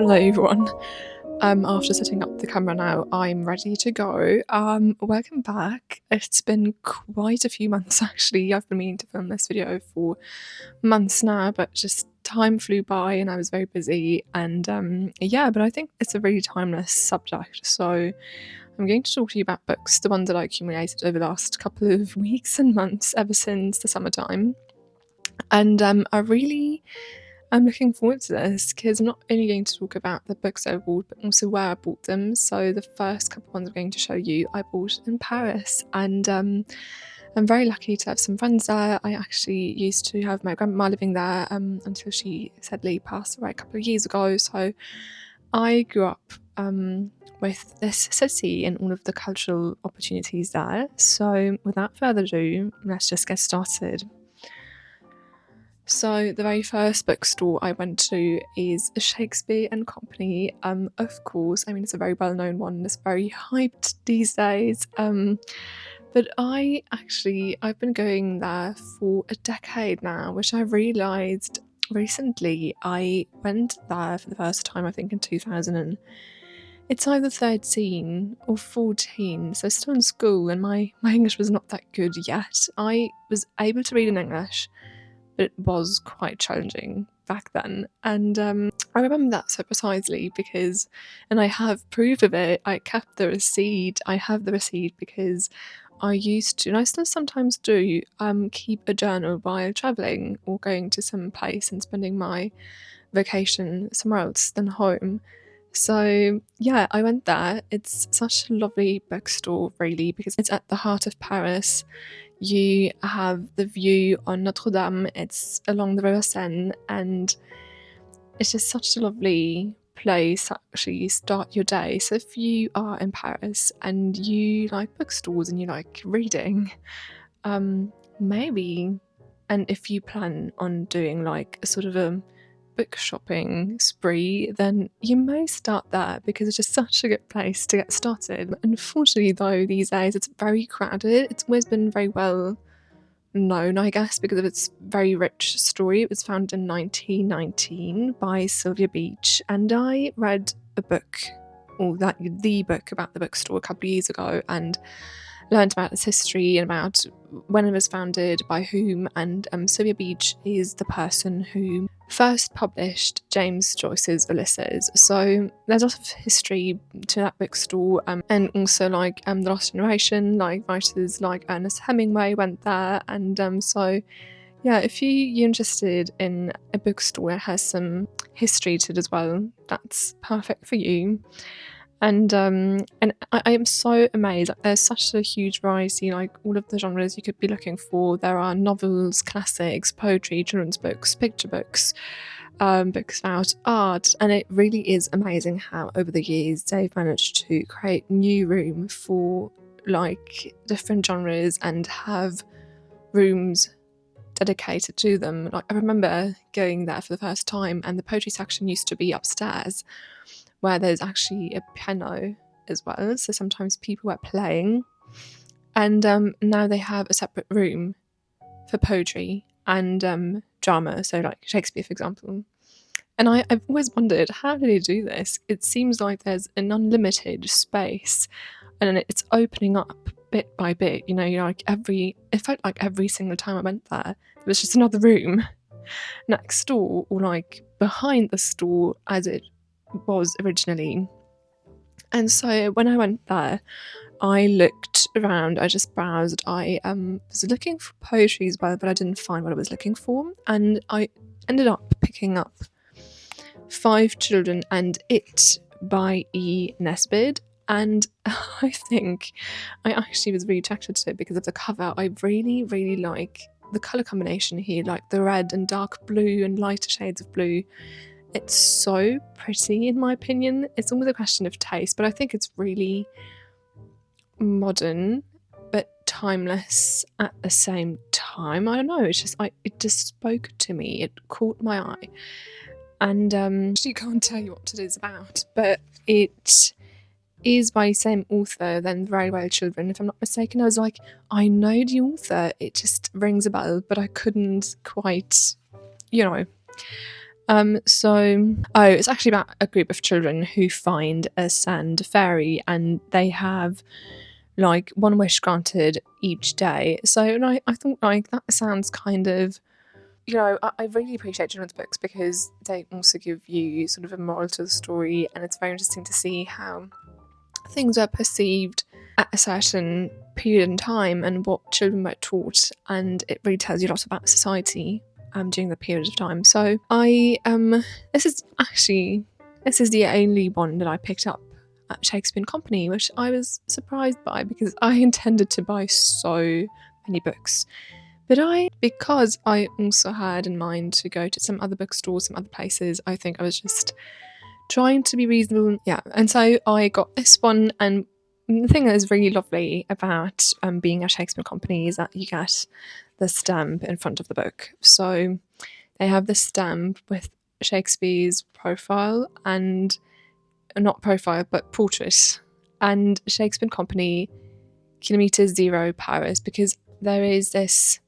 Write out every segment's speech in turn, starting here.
Hello everyone. After setting up the camera now, I'm ready to go. Welcome back. It's been quite a few months actually. I've been meaning to film this video for months now, but just time flew by and I was very busy. And yeah, but I think it's a really timeless subject. So I'm going to talk to you about books, the ones that I accumulated over the last couple of weeks and months ever since the summertime. And I'm looking forward to this because I'm not only going to talk about the books I bought, but also where I bought them. So the first couple of ones I'm going to show you, I bought in Paris, and I'm very lucky to have some friends there. I actually used to have my grandma living there until she sadly passed away a couple of years ago. So I grew up with this city and all of the cultural opportunities there. So without further ado, let's just get started. So the very first bookstore I went to is Shakespeare and Company. Of course, I mean it's a very well-known one. It's very hyped these days. But I've been going there for a decade now, which I realised recently. I went there for the first time, I think, in 2000. And it's either 13 or 14, so still in school, and my English was not that good yet. I was able to read in English, but it was quite challenging back then. And I remember that so precisely because, and I have proof of it, I kept the receipt. I have the receipt because I used to, and I still sometimes do, keep a journal while travelling or going to some place and spending my vacation somewhere else than home. So yeah, I went there. It's such a lovely bookstore really because it's at the heart of Paris. You have the view on Notre Dame, it's along the River Seine, and it's just such a lovely place to actually start your day. So if you are in Paris and you like bookstores and you like reading, maybe, and if you plan on doing like a sort of a book shopping spree, then you may start there because it's just such a good place to get started. Unfortunately though, these days it's very crowded. It's always been very well known, I guess, because of its very rich story. It was founded in 1919 by Sylvia Beach, and I read a book, or the book about the bookstore a couple of years ago, and learned about its history and about when it was founded, by whom, and Sylvia Beach is the person who first published James Joyce's Ulysses. So there's a lot of history to that bookstore, and also like the Lost Generation, like writers like Ernest Hemingway went there, and so yeah, if you're interested in a bookstore that has some history to it as well, that's perfect for you. And I am so amazed. Like, there's such a huge variety, like all of the genres you could be looking for. There are novels, classics, poetry, children's books, picture books, books about art, and it really is amazing how over the years they've managed to create new room for like different genres and have rooms dedicated to them. Like I remember going there for the first time, and the poetry section used to be upstairs, where there's actually a piano as well, so sometimes people were playing. And now they have a separate room for poetry and drama, so like Shakespeare, for example. And I've always wondered, how do they do this? It seems like there's an unlimited space, and then it's opening up bit by bit. You know, it felt like every single time I went there was just another room next door, or like behind the store as it was originally. And so when I went there, I looked around, I just browsed, I was looking for poetry as well, but I didn't find what I was looking for, and I ended up picking up Five Children and It by E. Nesbit. And I think I actually was really attracted to it because of the cover. I really, really like the colour combination here, like the red and dark blue and lighter shades of blue. It's so pretty in my opinion. It's almost a question of taste, but I think it's really modern but timeless at the same time. I don't know, it's just it just spoke to me. It caught my eye. And actually can't tell you what it is about, but it is by the same author than Very Well Children, if I'm not mistaken. I was like, I know the author, it just rings a bell, but I couldn't quite, you know. It's actually about a group of children who find a sand fairy, and they have like one wish granted each day. So I thought like that sounds kind of, I really appreciate children's books because they also give you sort of a moral to the story, and it's very interesting to see how things are perceived at a certain period in time and what children were taught, and it really tells you a lot about society during the period of time. So this is the only one that I picked up at Shakespeare and Company, which I was surprised by because I intended to buy so many books. But because I also had in mind to go to some other bookstores, some other places, I think I was just trying to be reasonable. Yeah, and so I got this one, and the thing that is really lovely about being at Shakespeare and Company is that you get the stamp in front of the book. So they have this stamp with Shakespeare's profile, and not profile, but portrait, and Shakespeare and Company, Kilometre Zero, Paris, because there is this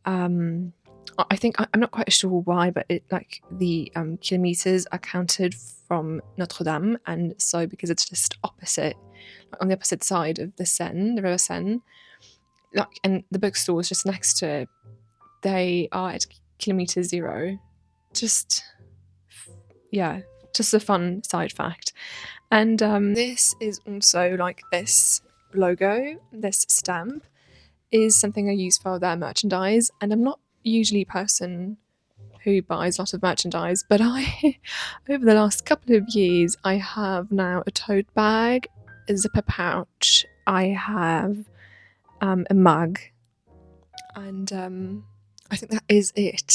I think I'm not quite sure why, but it like the kilometers are counted from Notre Dame, and so because it's just opposite, like on the opposite side of the Seine, the River Seine, like, and the bookstore is just next to it, they are at Kilometre Zero. Just a fun side fact. And this is also like this logo, this stamp is something I use for their merchandise, and I'm not usually a person who buys a lot of merchandise, but over the last couple of years, I have now a tote bag, a zipper pouch, I have a mug, and I think that is it.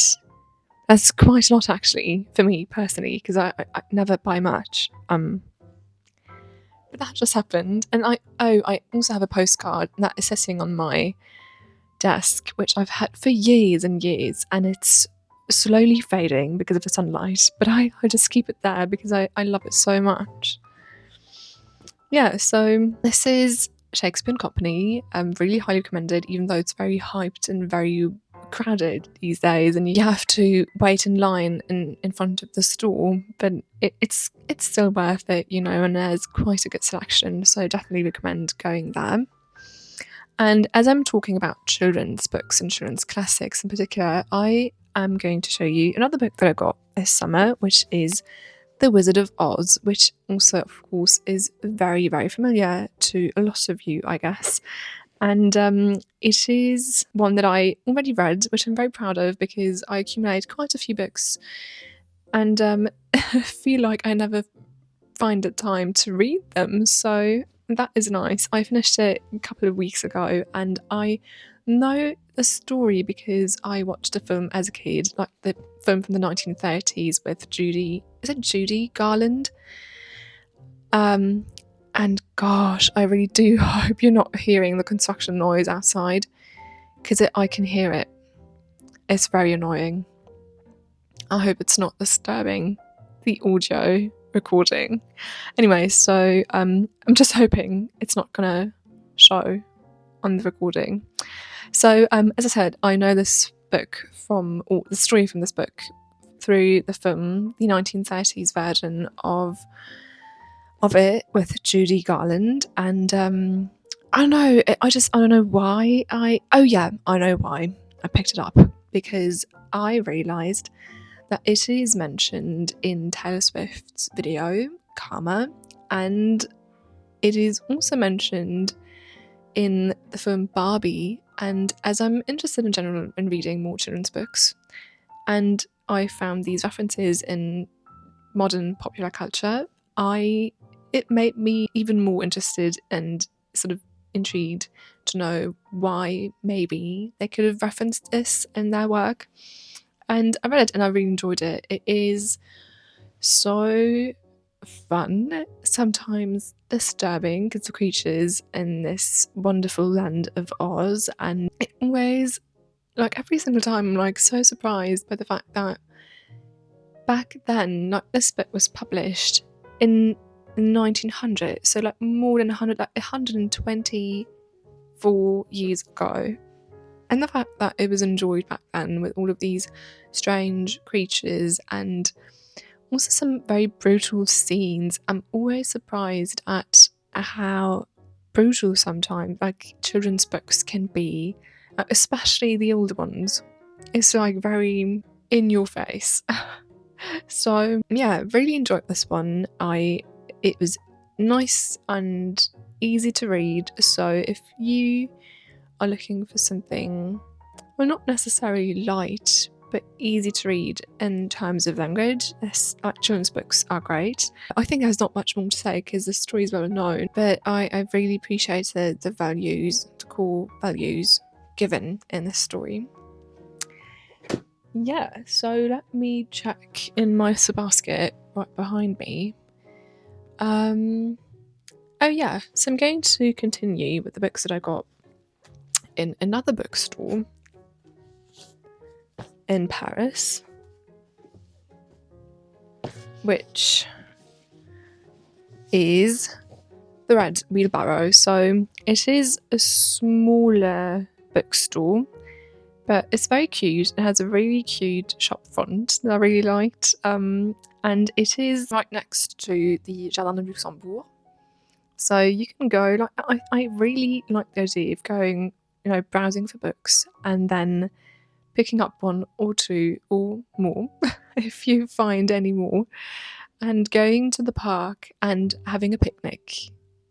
That's quite a lot actually for me personally, because I never buy much. But that just happened, and I also have a postcard that is sitting on my desk, which I've had for years and years, and it's slowly fading because of the sunlight, but I just keep it there because I love it so much. Yeah, so this is Shakespeare and Company, really highly recommended, even though it's very hyped and very crowded these days, and you have to wait in line in front of the store, but it's still worth it, and there's quite a good selection, so definitely recommend going there. And as I'm talking about children's books and children's classics in particular, I am going to show you another book that I got this summer, which is The Wizard of Oz, which also, of course, is very, very familiar to a lot of you, I guess. And it is one that I already read, which I'm very proud of because I accumulated quite a few books, and I feel like I never find the time to read them, so that is nice. I finished it a couple of weeks ago, and I know the story because I watched a film as a kid, like the film from the 1930s with Judy Garland? And gosh, I really do hope you're not hearing the construction noise outside, because I can hear it. It's very annoying. I hope it's not disturbing the audio recording. Anyway, so I'm just hoping it's not gonna show on the recording. So as I said, I know this book or the story from this book through the film, the 1930s version of it with Judy Garland, and I don't know, I don't know why I know why I picked it up, because I realised that it is mentioned in Taylor Swift's video, Karma, and it is also mentioned in the film Barbie, and as I'm interested in general in reading more children's books, and I found these references in modern popular culture, it made me even more interested and sort of intrigued to know why maybe they could have referenced this in their work. And I read it and I really enjoyed it. It is so fun, sometimes disturbing, because the creatures in this wonderful land of Oz, and it always, like every single time, I'm like so surprised by the fact that back then, like this book was published in 1900, so like more than 124 years ago, And the fact that it was enjoyed back then with all of these strange creatures and also some very brutal scenes. I'm always surprised at how brutal sometimes like children's books can be, especially the older ones. It's like very in your face. So yeah, really enjoyed this one. It was nice and easy to read. So if you are looking for something, well, not necessarily light, but easy to read in terms of language, children's books are great. I think there's not much more to say because the story is well known, but I really appreciated the core values given in this story. Yeah, so let me check in my basket right behind me. Oh yeah, so I'm going to continue with the books that I got in another bookstore in Paris, which is the Red Wheelbarrow. So it is a smaller bookstore, but it's very cute. It has a really cute shop front that I really liked, and it is right next to the Jardin de Luxembourg. So you can go, like, I really like the idea of going, browsing for books and then picking up one or two or more if you find any more, and going to the park and having a picnic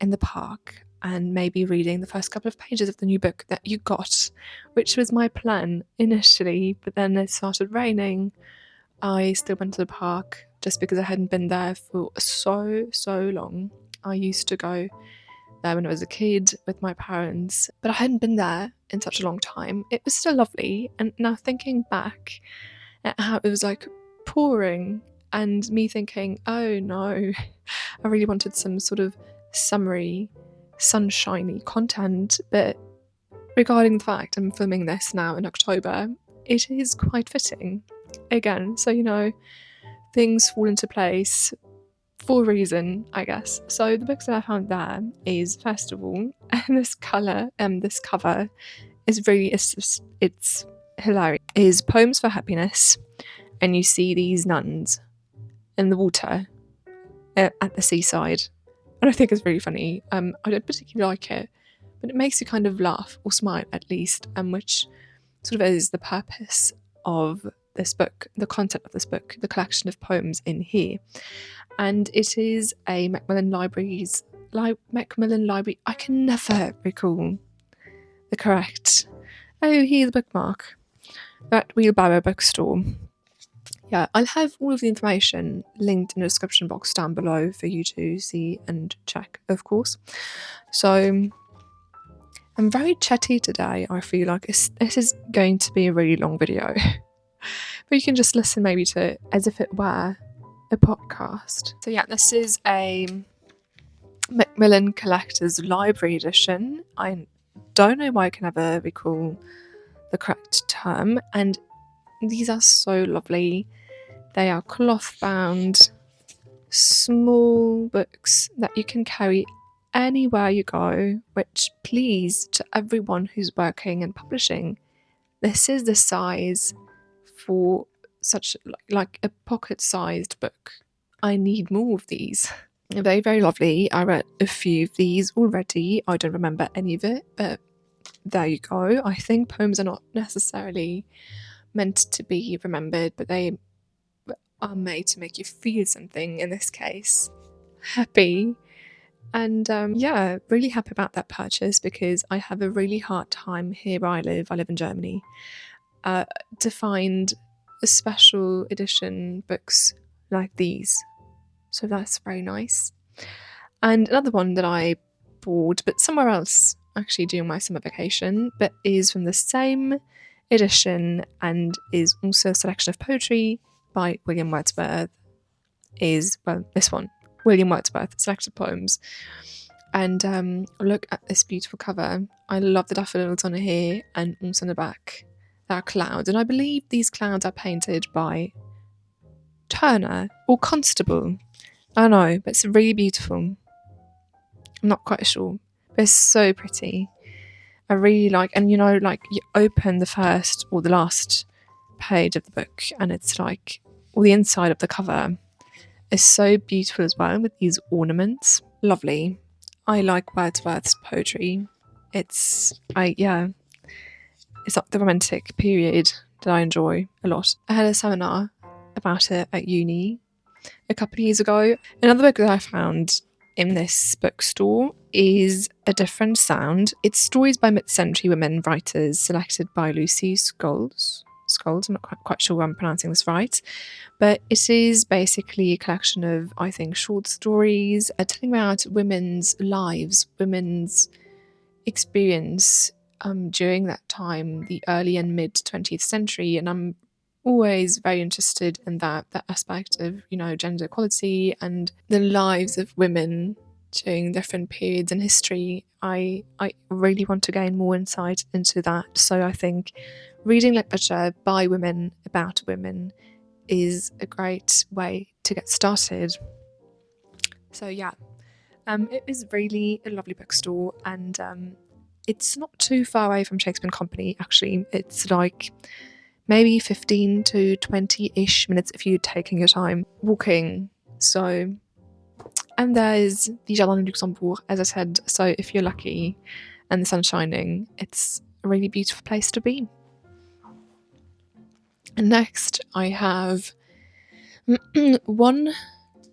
in the park and maybe reading the first couple of pages of the new book that you got, which was my plan initially, but then it started raining. I still went to the park just because I hadn't been there for so long. I used to go there when I was a kid with my parents, but I hadn't been there in such a long time. It was still lovely, and now thinking back at how it was like pouring and me thinking, oh no, I really wanted some sort of summery, sunshiny content, but regarding the fact I'm filming this now in October, it is quite fitting again. So, things fall into place for a reason, I guess. So the books that I found there is, first of all, and this cover is really, it's hilarious, is Poems for Happiness, and you see these nuns in the water at the seaside, and I think it's really funny. I don't particularly like it, but it makes you kind of laugh or smile at least, which sort of is the purpose of this book, the content of this book, the collection of poems in here. And it is a Macmillan Library. I can never recall the correct. Oh, here's a bookmark. Red Wheelbarrow bookstore. Yeah, I'll have all of the information linked in the description box down below for you to see and check, of course. So I'm very chatty today. I feel like this is going to be a really long video, but you can just listen maybe to it as if it were a podcast. So yeah, this is a Macmillan Collector's Library Edition. I don't know why I can never recall the correct term, and these are so lovely. They are cloth bound, small books that you can carry anywhere you go, which, please, to everyone who's working in publishing, this is the size for such like a pocket-sized book. I need more of these. They're very, very lovely. I read a few of these already. I don't remember any of it, but there you go. I think poems are not necessarily meant to be remembered, but they are made to make you feel something, in this case happy. And yeah, really happy about that purchase, because I have a really hard time here where I live in Germany, to find special edition books like these, so that's very nice. And another one that I bought, but somewhere else actually during my summer vacation, but is from the same edition and is also a selection of poetry by William Wordsworth, is, well, this one, William Wordsworth, selected poems. And look at this beautiful cover. I love the daffodils on here, and also on the back there are clouds, and I believe these clouds are painted by Turner or Constable. I don't know, but it's really beautiful. I'm not quite sure, but it's so pretty. I really like, and you know, like you open the first or the last page of the book and it's like, or the inside of the cover is so beautiful as well with these ornaments. Lovely. I like Wordsworth's poetry. It's like the romantic period that I enjoy a lot. I had a seminar about it at uni a couple of years ago. Another book that I found in this bookstore is A Different Sound. It's stories by mid-century women writers selected by Lucy Scholes. I'm not quite sure I'm pronouncing this right, but it is basically a collection of, I think, short stories telling about women's lives, women's experience during that time, the early and mid 20th century. And I'm always very interested in that aspect of, you know, gender equality and the lives of women during different periods in history. I really want to gain more insight into that. So I think reading literature by women about women is a great way to get started. So yeah, it is really a lovely bookstore, and it's not too far away from Shakespeare and Company. Actually, it's like maybe 15 to 20-ish minutes if you're taking your time walking. So, and there's the Jardin du Luxembourg, as I said. So if you're lucky and the sun's shining, it's a really beautiful place to be. And next, I have one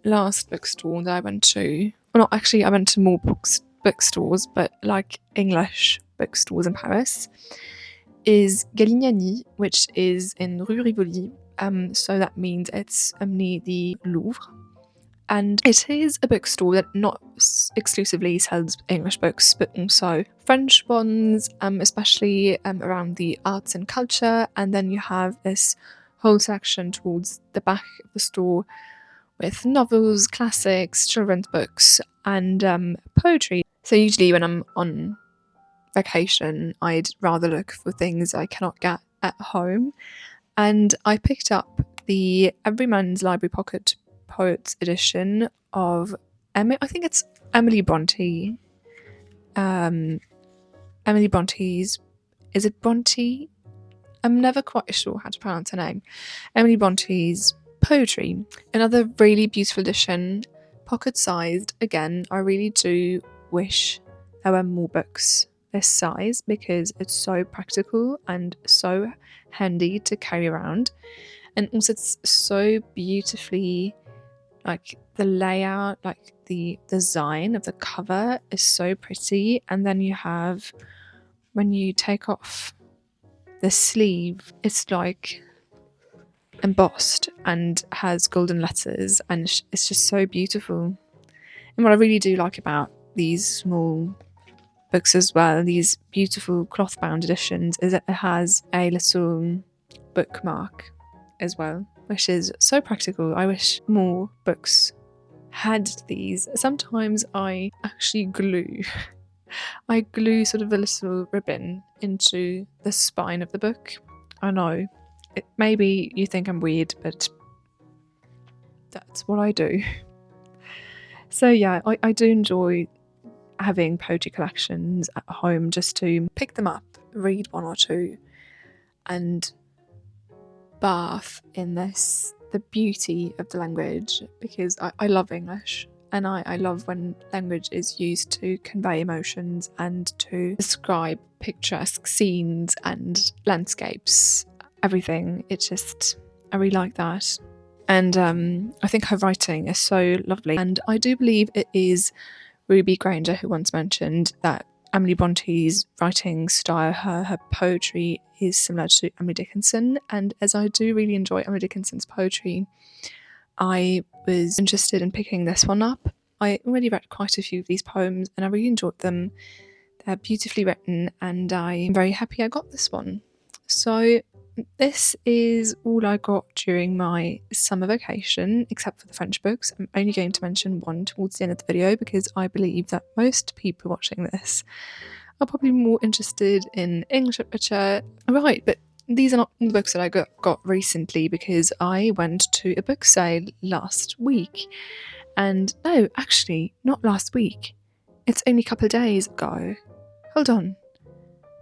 last bookstore that I went to. Well, not actually, I went to more bookstores, but like English bookstores in Paris, is Galignani, which is in Rue Rivoli. So that means it's near the Louvre. And it is a bookstore that not exclusively sells English books, but also French ones, especially around the arts and culture. And then you have this whole section towards the back of the store with novels, classics, children's books, and poetry. So usually when I'm on vacation, I'd rather look for things I cannot get at home. And I picked up the Everyman's Library Pocket Poets edition of I think it's Emily Bronte. Emily Bronte's, is it Bronte? I'm never quite sure how to pronounce her name. Emily Bronte's poetry. Another really beautiful edition, pocket sized. Again, I really do wish there were more books this size because it's so practical and so handy to carry around. And also it's so beautifully, like the layout, like the design of the cover is so pretty. And then you have, when you take off the sleeve, it's like embossed and has golden letters, and it's just so beautiful. And what I really do like about these small books as well, these beautiful cloth bound editions, is that it has a little bookmark as well, which is so practical. I wish more books had these. Sometimes I actually glue sort of a little ribbon into the spine of the book. I know, maybe you think I'm weird, but that's what I do. So yeah, I do enjoy having poetry collections at home just to pick them up, read one or two, and bath in the beauty of the language, because I love English, and I love when language is used to convey emotions and to describe picturesque scenes and landscapes, everything. I really like that. And I think her writing is so lovely. And I do believe it is Ruby Granger who once mentioned that Emily Bronte's writing style, her poetry is similar to Emily Dickinson. And as I do really enjoy Emily Dickinson's poetry, I was interested in picking this one up. I already read quite a few of these poems and I really enjoyed them. They're beautifully written and I'm very happy I got this one. So this is all I got during my summer vacation, except for the French books. I'm only going to mention one towards the end of the video because I believe that most people watching this are probably more interested in English literature. Right, but these are not the books that I got recently because I went to a book sale last week. And no, actually, not last week. It's only a couple of days ago. Hold on.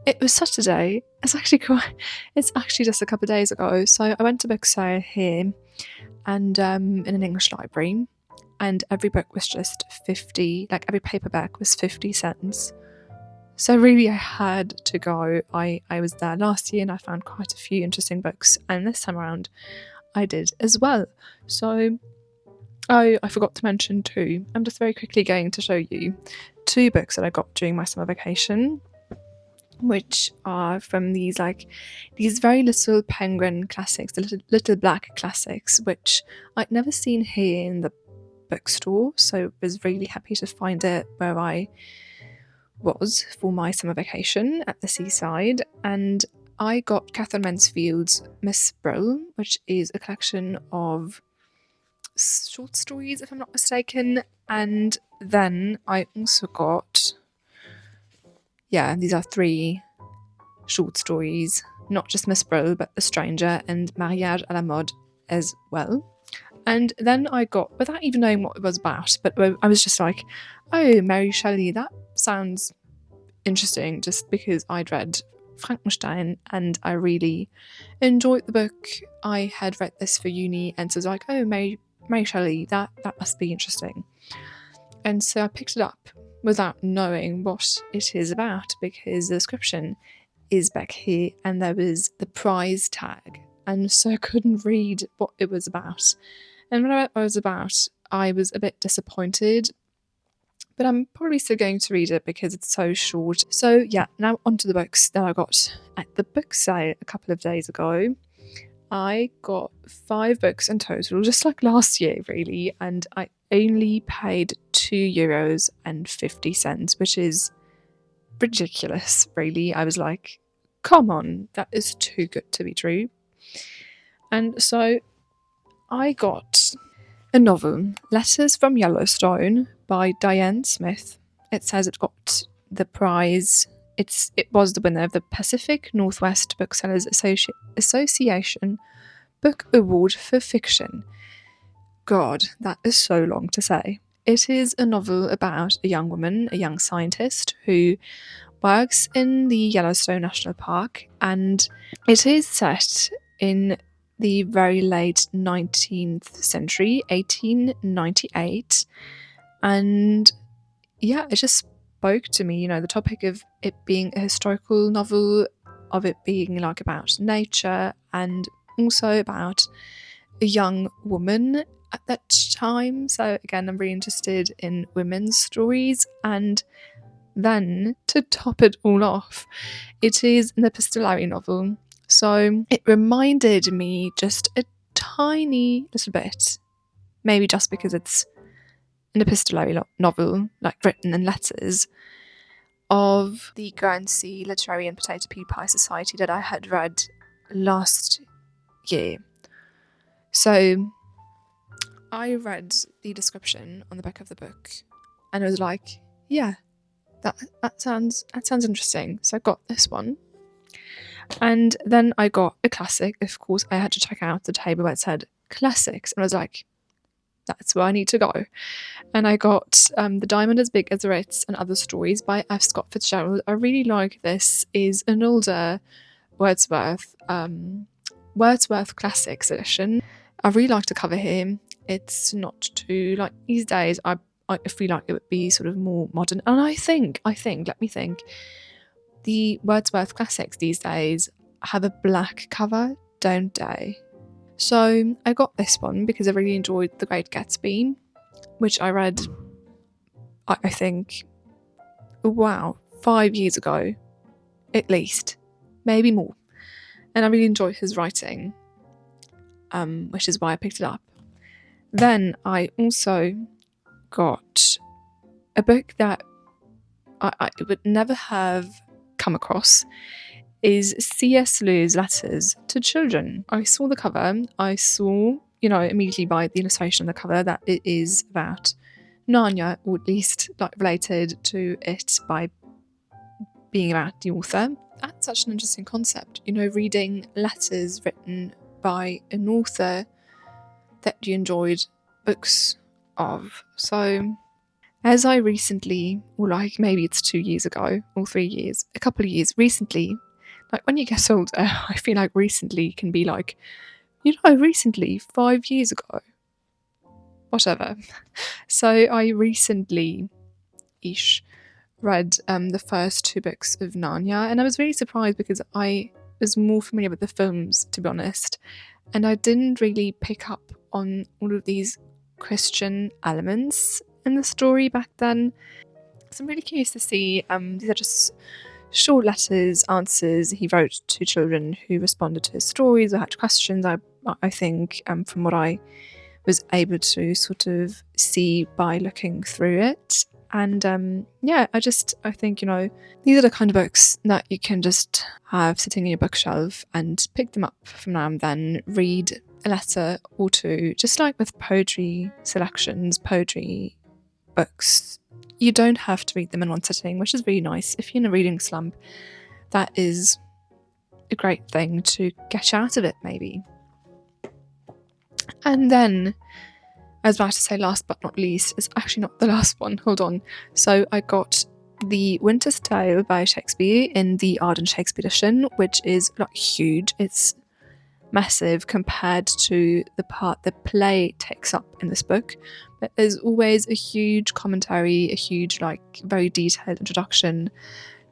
It was Saturday. It's actually just a couple of days ago. So I went to book sale here and in an English library, and every book was just 50, like every paperback was 50 cents. So really I had to go. I was there last year and I found quite a few interesting books, and this time around I did as well. So I forgot to mention too, I'm just very quickly going to show you 2 books that I got during my summer vacation, which are from these very little penguin classics, the little black classics, which I'd never seen here in the bookstore, so was really happy to find it where I was for my summer vacation at the seaside. And I got Catherine Mansfield's Miss Brill, which is a collection of short stories, if I'm not mistaken. And then I also got, these are 3 short stories, not just Miss Brill, but The Stranger and Mariage à la Mode as well. And then I got, without even knowing what it was about, but I was just like, oh, Mary Shelley, that sounds interesting, just because I'd read Frankenstein and I really enjoyed the book. I had read this for uni, and so I was like, oh, Mary Shelley, that must be interesting. And so I picked it up without knowing what it is about, because the description is back here and there was the prize tag, and so I couldn't read what it was about. And when I read what it was about, I was a bit disappointed, but I'm probably still going to read it because it's so short. So yeah, now onto the books that I got at the book sale a couple of days ago. I got 5 books in total, just like last year really, and I only paid €2.50, which is ridiculous really. I was like, come on, that is too good to be true. And so I got a novel, Letters from Yellowstone by Diane Smith. It says it got the prize. It was the winner of the Pacific Northwest Booksellers Association Book Award for Fiction. God, that is so long to say. It is a novel about a young woman, a young scientist, who works in the Yellowstone National Park, and it is set in the very late 19th century, 1898, and yeah, it just spoke to me, the topic of it being a historical novel, of it being like about nature, and also about a young woman at that time. So again, I'm really interested in women's stories. And then to top it all off, it is an epistolary novel. So it reminded me just a tiny little bit, maybe just because it's an epistolary novel, like written in letters, of the Guernsey Literary and Potato Pie Society that I had read last year. So I read the description on the back of the book and I was like, yeah, that sounds interesting. So I got this one. And then I got a classic. Of course, I had to check out the table where it said classics, and I was like, that's where I need to go. And I got The Diamond as Big as the Ritz and Other Stories by F. Scott Fitzgerald. I really like this. Is an older Wordsworth Classics edition. I really like the cover here. It's not too, like, these days I feel like it would be sort of more modern. And I think, let me think, the Wordsworth Classics these days have a black cover, don't they? So I got this one because I really enjoyed The Great Gatsby, which I read, I think, 5 years ago, at least, maybe more. And I really enjoy his writing, which is why I picked it up. Then I also got a book that I would never have come across, is C.S. Lewis' Letters to Children. I saw the cover. I saw, immediately by the illustration on the cover, that it is about Narnia, or at least like related to it by being about the author. That's such an interesting concept, reading letters written by an author that you enjoyed books of. So As I recently, or like maybe it's 2 years ago or 3 years, a couple of years recently, like when you get older, I feel like recently can be like, recently, 5 years ago, whatever. So I recently ish read the first two books of Narnia, and I was really surprised because I was more familiar with the films, to be honest, and I didn't really pick up on all of these Christian elements in the story back then. So I'm really curious to see. These are just short letters, answers he wrote to children who responded to his stories or had questions. I think from what I was able to sort of see by looking through it. And I think, these are the kind of books that you can just have sitting in your bookshelf and pick them up from now and then, read a letter or two, just like with poetry selections, poetry books. You don't have to read them in one sitting, which is really nice. If you're in a reading slump, that is a great thing to get out of it, maybe. And then, I was about to say last but not least, it's actually not the last one, hold on. So I got The Winter's Tale by Shakespeare in the Ardent Shakespeare edition, which is like huge. It's massive compared to the part the play takes up in this book. But there's always a huge commentary, a huge, like, very detailed introduction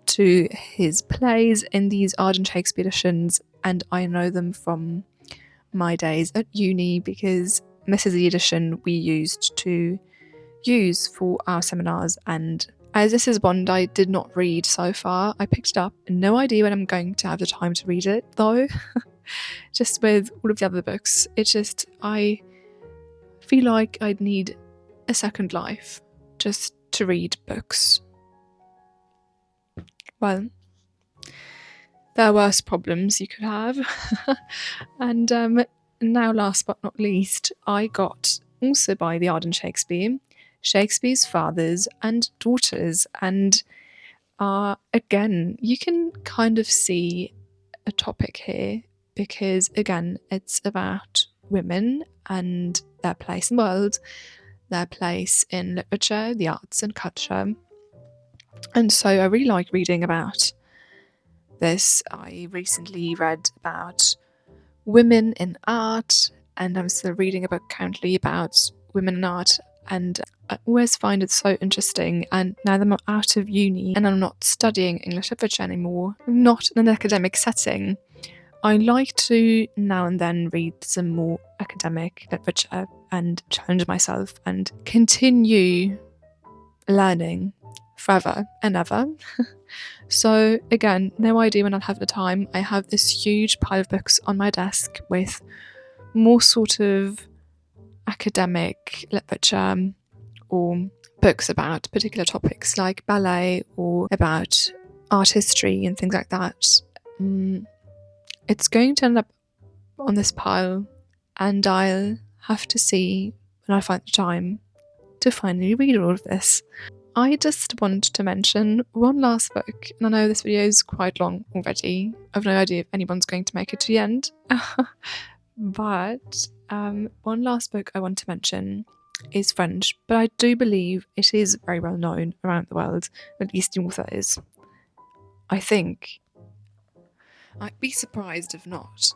to his plays in these Ardent Shakespeare editions, and I know them from my days at uni because this is the edition we used to use for our seminars. And as this is one I did not read so far, I picked it up. No idea when I'm going to have the time to read it, though. Just with all of the other books, I feel like I'd need a second life just to read books. Well, there are worse problems you could have. And now, last but not least, I got, also by the Ardent Shakespeare, Shakespeare's Fathers and Daughters. And again, you can kind of see a topic here because, again, it's about women and their place in the world, their place in literature, the arts and culture. And so I really like reading about this. I recently read about women in art, and I'm still reading a book currently about women in art, and I always find it so interesting. And now that I'm out of uni and I'm not studying English literature anymore, not in an academic setting, I like to now and then read some more academic literature and challenge myself and continue learning forever and ever. So again, no idea when I'll have the time. I have this huge pile of books on my desk with more sort of academic literature or books about particular topics like ballet or about art history and things like that. It's going to end up on this pile, and I'll have to see when I find the time to finally read all of this. I just want to mention one last book, and I know this video is quite long already. I've no idea if anyone's going to make it to the end. But one last book I want to mention is French, but I do believe it is very well known around the world, at least the author is. I think. I'd be surprised if not.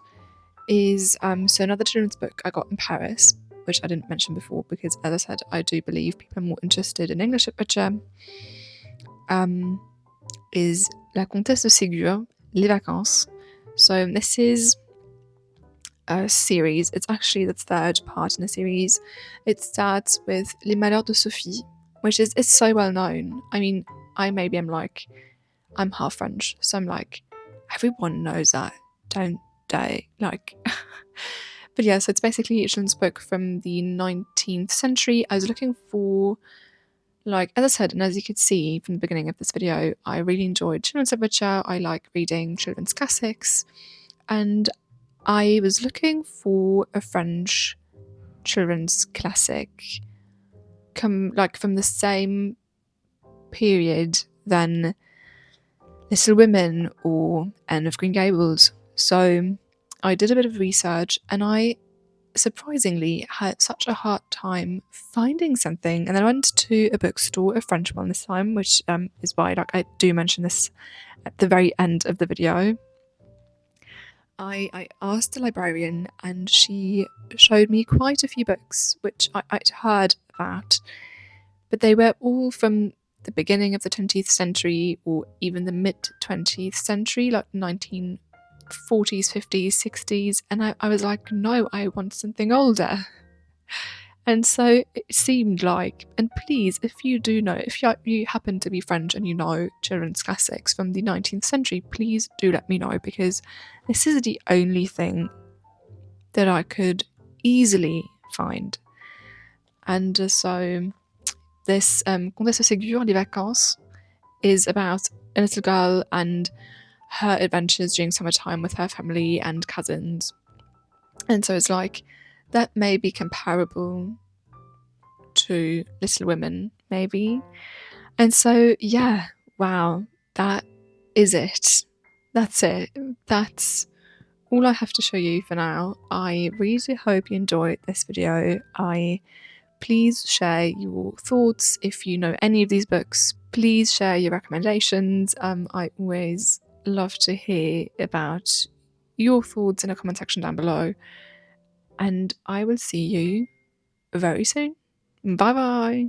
Is so another children's book I got in Paris, which I didn't mention before because, as I said, I do believe people are more interested in English literature, is La Comtesse de Ségur, Les Vacances. So this is a series. It's actually the third part in the series. It starts with Les Malheurs de Sophie, which is so well known. I mean, I'm half French, so I'm like, everyone knows that, don't they? Like, but yeah, so it's basically a children's book from the 19th century. I was looking for, like, as I said, and as you could see from the beginning of this video, I really enjoyed children's literature. I like reading children's classics, and I was looking for a French children's classic from the same period than Little Women or Anne of Green Gables. So I did a bit of research, and I surprisingly had such a hard time finding something, and then I went to a bookstore, a French one this time, which is why I do mention this at the very end of the video. I asked the librarian and she showed me quite a few books which I'd heard about, but they were all from the beginning of the 20th century or even the mid 20th century, like 1940s, 50s, 60s, and I was like, no, I want something older. And so it seemed like, and please, if you do know, if you happen to be French and you know children's classics from the 19th century, please do let me know, because this is the only thing that I could easily find. And so this Comtesse Ségur, Les Vacances, is about a little girl and her adventures during summertime with her family and cousins. And so it's like, that may be comparable to Little Women, maybe. And so, yeah, wow, that is it. That's it. That's all I have to show you for now. I really hope you enjoyed this video. Please share your thoughts. If you know any of these books, please share your recommendations. I always love to hear about your thoughts in the comment section down below. And I will see you very soon. Bye bye.